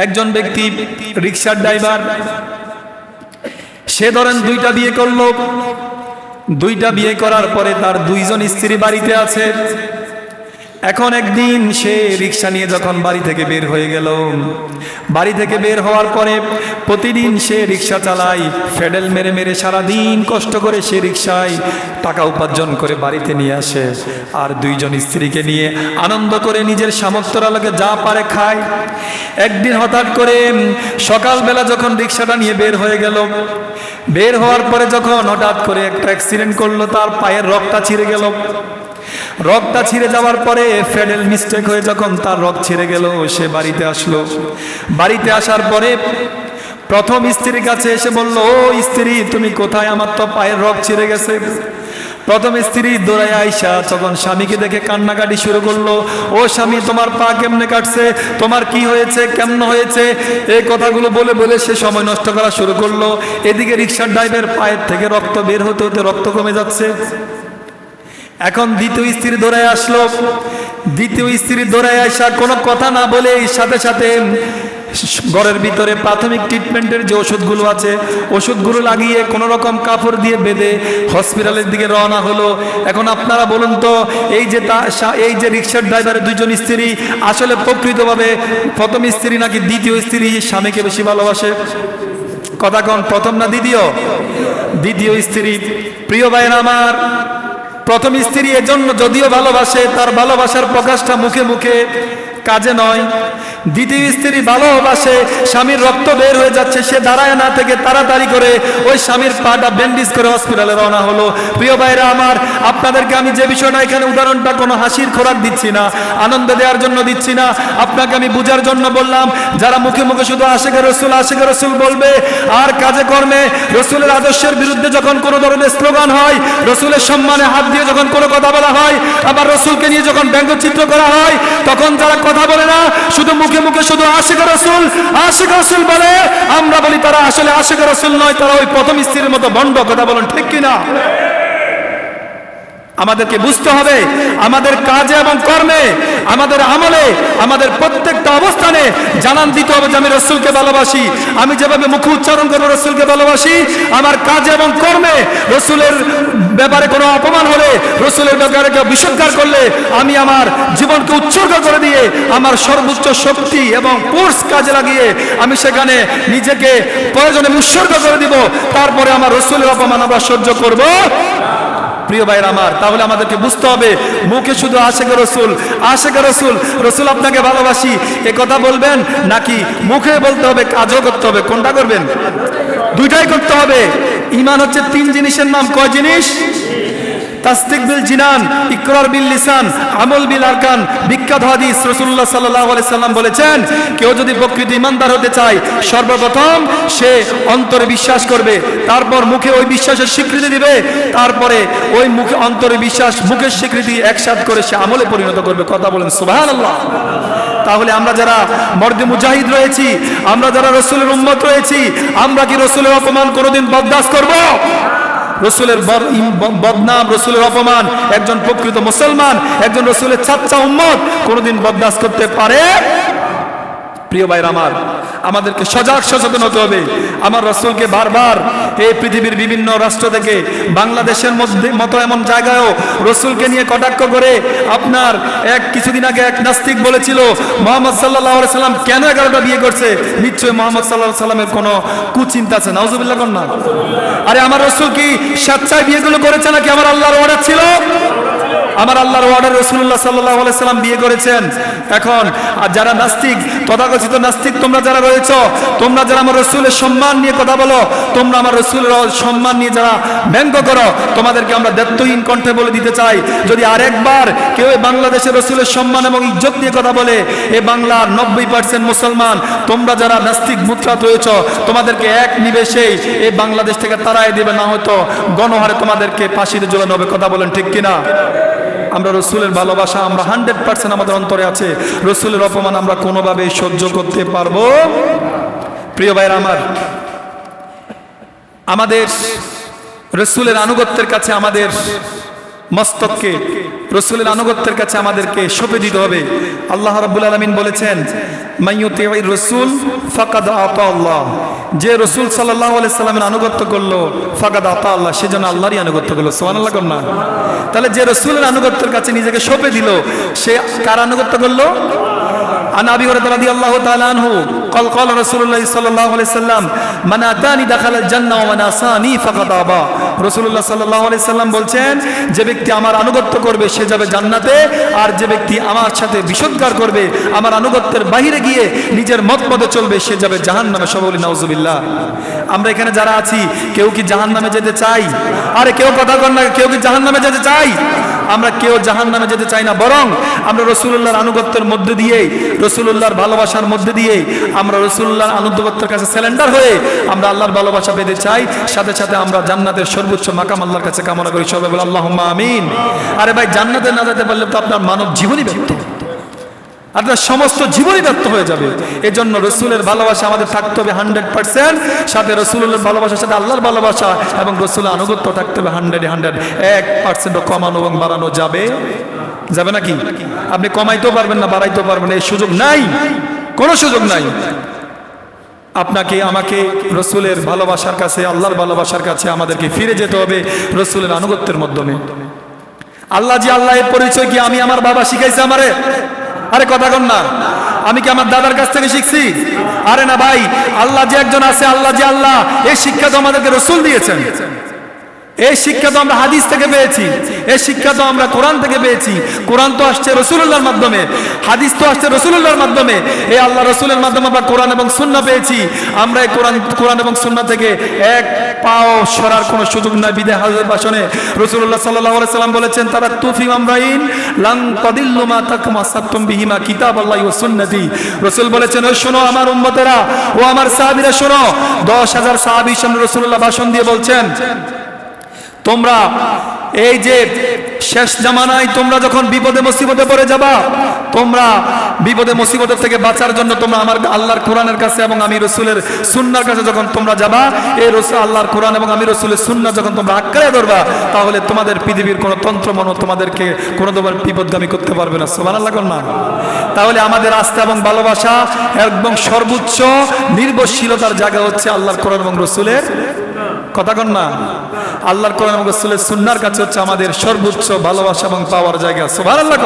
একজন ব্যক্তি রিকশার ড্রাইভার, সে ধরেন 2টা বিয়ে করলো। 2টা বিয়ে করার পরে তার 2জন স্ত্রী বাড়িতে আছে। এখন একদিন সে রিকশা নিয়ে যখন বাড়ি থেকে বের হয়ে গেল, বাড়ি থেকে বের হওয়ার পরে প্রতিদিন সে রিকশা চালায়, ফেডেল মেরে মেরে সারাদিন কষ্ট করে সে রিকশায় টাকা উপার্জন করে বাড়িতে নিয়ে আসে, আর 2জন স্ত্রীকে নিয়ে আনন্দ করে নিজের সামর্থ্যের আলোকে যা পারে খায়। একদিন হঠাৎ করে সকালবেলা যখন রিকশাটা নিয়ে বের হয়ে গেল, বের হওয়ার পরে যখন হঠাৎ করে একটা অ্যাক্সিডেন্ট করলো, তার পায়ের রগটা ছিঁড়ে গেল। রগটা ছিঁড়ে যাওয়ার পরে ফেডেল মিস্টেক হয়ে যখন তার রগ ছিঁড়ে গেল, সে বাড়িতে আসলো। বাড়িতে আসার পরে প্রথম স্ত্রীর কাছে এসে বলল, ও স্ত্রী তুমি কোথায়, আমার তো পায়ের রগ ছিঁড়ে গেছে। প্রথম স্ত্রী দৌড়ায় আইসা তখন স্বামীকে দেখে কান্নাকাটি শুরু করলো, ও স্বামী তোমার পা কেমনে কাটছে, তোমার কি হয়েছে, কেমন হয়েছে, এই কথাগুলো বলে বলে সে সময় নষ্ট করা শুরু করলো। এদিকে রিকশার ড্রাইভার পায়ের থেকে রক্ত বের হতে হতে রক্ত কমে যাচ্ছে। এখন দ্বিতীয় স্ত্রী দৌড়ায় আসলো। দ্বিতীয় স্ত্রী দৌড়ায় আসা কোনো কথা না বলে সাথে সাথে ঘরের ভিতরে প্রাথমিক ট্রিটমেন্টের যে ওষুধগুলো আছে ওষুধগুলো লাগিয়ে কোনো রকম কাপড় দিয়ে বেঁধে হসপিটালের দিকে রওনা হলো। এখন আপনারা বলুন তো, এই যে রিকশার ড্রাইভারের 2জন স্ত্রী আসলে প্রকৃতভাবে প্রথম স্ত্রী নাকি দ্বিতীয় স্ত্রী স্বামীকে বেশি ভালোবাসে? কথা কোন, প্রথম না দ্বিতীয়? দ্বিতীয় স্ত্রী। প্রিয় ভাইরা আমার, প্রথম স্ত্রী এজন্য যদিও ভালোবাসে, তার ভালোবাসার প্রকাশটা মুখে মুখে, কাজে নয়। দ্বিতীয় স্ত্রী ভালোবাসে, স্বামীর রক্ত বের হয়ে যাচ্ছে, সে দাঁড়ায় না থেকে তাড়াতাড়ি করে ওই স্বামীর পাটা ব্যান্ডেজ করে হসপিটালে রওনা হলো। প্রিয় ভাইরা আমার, আপনাদেরকে আমি যে বিষয়টা এখানে উদাহরণটা কোনো হাসির খোরাক দিচ্ছি না, আনন্দ দেওয়ার জন্য দিচ্ছি না, আপনাকে আমি বুঝার জন্য বললাম। যারা মুখে মুখে শুধু আশিকে রসুল বলবে আর কাজে কর্মে রসুলের আদর্শের বিরুদ্ধে যখন কোনো ধরনের স্লোগান হয়, রসুলের সম্মানে হাত দিয়ে যখন কোনো কথা বলা হয়, আবার রসুলকে নিয়ে যখন ব্যঙ্গচিত্র করা হয়, তখন যারা কথা বলে না, শুধু মুখে মুখে শুধু আশিকে রসুল বলে, আমরা বলি তারা আসলে আশিকে রসুল নয়, তারা ওই প্রথম স্ত্রীর মতো ভণ্ড। কথা বলেন ঠিক কিনা? আমাদেরকে বুঝতে হবে, আমাদের কাজে এবং কর্মে, আমাদের আমলে, আমাদের প্রত্যেকটা অবস্থানে জানান দিতে হবে যে আমি রসুলকে ভালোবাসি। আমি যেভাবে মুখে উচ্চারণ করবো রসুলকে ভালোবাসি, আমার কাজে এবং কর্মে রসুলের ব্যাপারে কোনো অপমান হলে, রসুলের ব্যাপারে কেউ বিষোদ্গার করলে, আমি আমার জীবনকে উৎসর্গ করে দিয়ে আমার সর্বোচ্চ শক্তি এবং ফোর্স কাজে লাগিয়ে আমি সেখানে নিজেকে প্রয়োজনে উৎসর্গ করে দিব। তারপরে আমার রসুলের অপমান আমরা সহ্য করব। প্রিয় ভাইরা আমার, তাহলে আমাদেরকে বুঝতে হবে, মুখে শুধু আশিকে রসুল আপনাকে ভালোবাসি এ কথা বলবেন, নাকি মুখে বলতে হবে, কাজও করতে হবে? কোনটা করবেন? 2টাই করতে হবে। ঈমান হচ্ছে 3 জিনিসের নাম। কয় জিনিস? তাসদিক বিল জিনান, ইকরার বিল লিসান, আমল বিল আরকান। বিখ্যাত হাদিস, রাসূলুল্লাহ সাল্লাল্লাহু আলাইহি সাল্লাম বলেছেন, কেউ যদি প্রকৃত ঈমানদার হতে চায়, সর্বপ্রথম সে অন্তরে বিশ্বাস করবে, তারপর মুখে ওই বিশ্বাসের স্বীকৃতি দিবে, তারপরে ওই মুখে অন্তরে বিশ্বাস, মুখের স্বীকৃতি একসাথ করে সে আমলে পরিণত করবে। কথা বলেন সুবহানাল্লাহ। তাহলে আমরা যারা মর্দে মুজাহিদ রয়েছি, আমরা যারা রসুলের উম্মত রয়েছি, আমরা কি রসুলের অপমান কোনোদিন বরদাস্ত করব? রসুলের বদনাম, রসুলের অপমান একজন প্রকৃত মুসলমান, একজন রসুলের চাচ্চা উম্মত কোনোদিন বরদাস্ত করতে পারে? প্রিয় ভাইরা আমার, আমাদেরকে সজাগ সচেতন হতে হবে। আমার রসুলকে বারবার এই পৃথিবীর বিভিন্ন রাষ্ট্র থেকে বাংলাদেশের মতো এমন জায়গায়ও রসুলকে নিয়ে কটাক্ষ করে, আপনার কিছুদিন আগে এক নাস্তিক বলেছিল মুহাম্মদ সাল্লাল্লাহু আলাইহি সাল্লাম কেন 11টা বিয়ে করছে? নিশ্চয়ই মুহাম্মদ সাল্লাল্লাহু আলাইহি সাল্লামের কোনো কুচিন্তা আছে। নাউজুবিল্লাহ কোন না? আরে আমার রসুল কি স্বেচ্ছায় বিয়েগুলো করেছে নাকি আমার আল্লাহর অর্ডার ছিল? আমার আল্লাহর অর্ডার রাসূলুল্লাহ সাল্লাল্লাহু আলাইহি সাল্লাম বিয়ে করেছেন। এখন যারা নাস্তিক, তথাকথিত নাস্তিক তোমরা যারা রয়েছো, তোমরা যারা আমার রাসূলের সম্মান নিয়ে কথা বলো, তোমরা আমার রাসূলের সম্মান নিয়ে যারা ব্যঙ্গ করো, তোমাদেরকে আমরা দায়িত্বহীন কণ্ঠে বলে দিতে চাই, যদি আরেকবার কেউ বাংলাদেশের রাসূলের সম্মান এবং ইজ্জত নিয়ে কথা বলে, এই বাংলার 90% মুসলমান, তোমরা যারা নাস্তিক মুত্রাত রয়েছো, তোমাদেরকে এক নিমেষেই এই বাংলাদেশ থেকে তাড়াই দিবে, না হয়তো গণহারে তোমাদেরকে ফাঁসিতে ঝোলানো হবে। কথা বলেন ঠিক কিনা? আমরা রসুলের ভালোবাসা আমরা 100% আমাদের অন্তরে আছে। রসুলের অপমান আমরা কোনোভাবে সহ্য করতে পারবো? প্রিয় ভাইরা আমার, আমাদের রসুলের আনুগত্যের কাছে আমাদের মস্তককে রসুলের আনুগত্যের কাছে আমাদেরকে সঁপে দিতে হবে। আল্লাহ রাব্বুল আলামিন বলেছেন, মাইয়ুতিউর রাসূল ফাকাদ আতা আল্লাহ, যে রসুল সাল্লাল্লাহু আলাইহি সাল্লামের আনুগত্য করলো ফাকাদ আতা আল্লাহ, সেজন্য আল্লাহরই আনুগত্য করলো। সুবহানাল্লাহ কর না। তাহলে যে রসুলের আনুগত্যের কাছে নিজেকে সঁপে দিল, সে কার আনুগত্য করলো? عن أبي هريرة رضي الله تعالى عنه قال قال رسول الله صلى الله عليه وسلم من أتاني دخل الجنة ومن عصاني فقد أبى। রাসূলুল্লাহ সাল্লাল্লাহু আলাইহি সাল্লাম বলছেন, যে ব্যক্তি আমার আনুগত্য করবে সে যাবে জান্নাতে, আর যে ব্যক্তি আমার সাথে বিশুদ্ধার করবে, আমার আনুগত্যের বাইরে গিয়ে নিজের মতপথে চলবে, সে যাবে জাহান্নামে। সবাই বলি নাউজুবিল্লাহ। আমরা এখানে যারা আছি, কেউ কি জাহান্নামে যেতে চাই? আরে কেউ কথা বল না, কেউ কি জাহান্নামে যেতে চাই? আমরা কেউ জাহান্নামে যেতে চাই না, বরং আমরা রাসূলুল্লাহর আনুগত্যের মধ্য দিয়ে, রাসূলুল্লাহর ভালোবাসার মধ্য দিয়ে, আমরা রাসূলুল্লাহর আনুগত্যের কাছে সারেন্ডার হয়ে আমরা আল্লাহর ভালোবাসা পেতে চাই। সাথে সাথে আমরা জান্নাতের সর্বোচ্চ মাকাম আল্লাহর কাছে কামনা করি। সবাই বলে আল্লাহুম্মা আমিন। আরে ভাই, জান্নাতে না যেতে পারলে তো আপনার মানব জীবনই ব্যর্থ, আপনার সমস্ত জীবনই ব্যর্থ হয়ে যাবে। এই জন্য রসুলের ভালোবাসা আমাদের থাকতে হবে 100%, সাথে রসুলের ভালোবাসার সাথে আল্লাহর ভালোবাসা এবং রসুলের আনুগত্য থাকতে হবে 100 1% কমানো এবং বাড়ানো যাবে নাকি? আপনি কমাইতেও পারবেন না, বাড়াইতেও পারবেন না, এই সুযোগ নাই, কোনো সুযোগ নাই। আপনাকে আমাকে রসুলের ভালোবাসার কাছে, আল্লাহর ভালোবাসার কাছে আমাদেরকে ফিরে যেতে হবে রসুলের আনুগত্যের মাধ্যমে। আল্লাহ যে আল্লাহ, এর পরিচয় কি আমি আমার বাবা শিখাইছে আমারে? আরে কথা কন না। আমি কি আমার দাদার কাছ থেকে শিখছি? আরে না ভাই, আল্লাহ যে একজন আছে, আল্লাহ যে আল্লাহ, এই শিক্ষা তো আমাদেরকে রসুল দিয়েছেন। এই শিক্ষা তো আমরা হাদিস থেকে পেয়েছি, এই শিক্ষা তো আমরা কোরআন থেকে পেয়েছি। কোরআন তো আসছে রাসূলুল্লাহর মাধ্যমে, হাদিস তো আসছে রাসূলুল্লাহর মাধ্যমে। এই আল্লাহ রাসূলের মাধ্যমে আমরা কোরআন এবং সুন্নাহ পেয়েছি। আমরা এই কোরআন এবং সুন্নাহ থেকে এক পাও সরার কোনো সুযোগ নাই। বিদায় হাজত ভাষণে রাসূলুল্লাহ সাল্লাল্লাহু আলাইহি সাল্লাম বলেছেন, তারা তুফি আমরাইন লান তাদিল্লু মা তাকমাসাতুম বিহিমা কিতাবাল্লাহি ওয়া সুন্নতি। রাসূল বলেছেন, ও শোনো আমার উম্মতেরা, ও আমার সাহাবীরা শোনো। 10,000 সাহাবীর সামনে রাসূলুল্লাহ ভাষণ দিয়ে বলছেন, তোমরা এই যে শেষ জামানায় তোমরা যখন বিপদে মুসিবতে পড়ে যাবা, তোমরা বিপদে মুসিবতের থেকে বাঁচার জন্য তোমরা আমার আল্লাহর কোরআনের কাছে এবং আমি রাসূলের সুন্নাহর কাছে যখন তোমরা যাবা, এই আল্লাহর কোরআন এবং আমি রাসূলের সুন্নাহ যখন তোমরা আঁকড়ে ধরবা, তাহলে তোমাদের পৃথিবীর কোনো তন্ত্রমন তোমাদেরকে কোনো তোমার বিপদগামী করতে পারবে না। সুবহানাল্লাহ না। তাহলে আমাদের আস্থা এবং ভালোবাসা একদম সর্বোচ্চ নির্ভরশীলতার জায়গা হচ্ছে আল্লাহর কোরআন এবং রাসূলের, কথা কন না, আল্লাহর কোরআন এবং রাসূলের সুন্নাহর কাছে হচ্ছে আমাদের সর্বোচ্চ ভালোবাসা এবং পাওয়ার জায়গা। সুবহানাল্লাহ।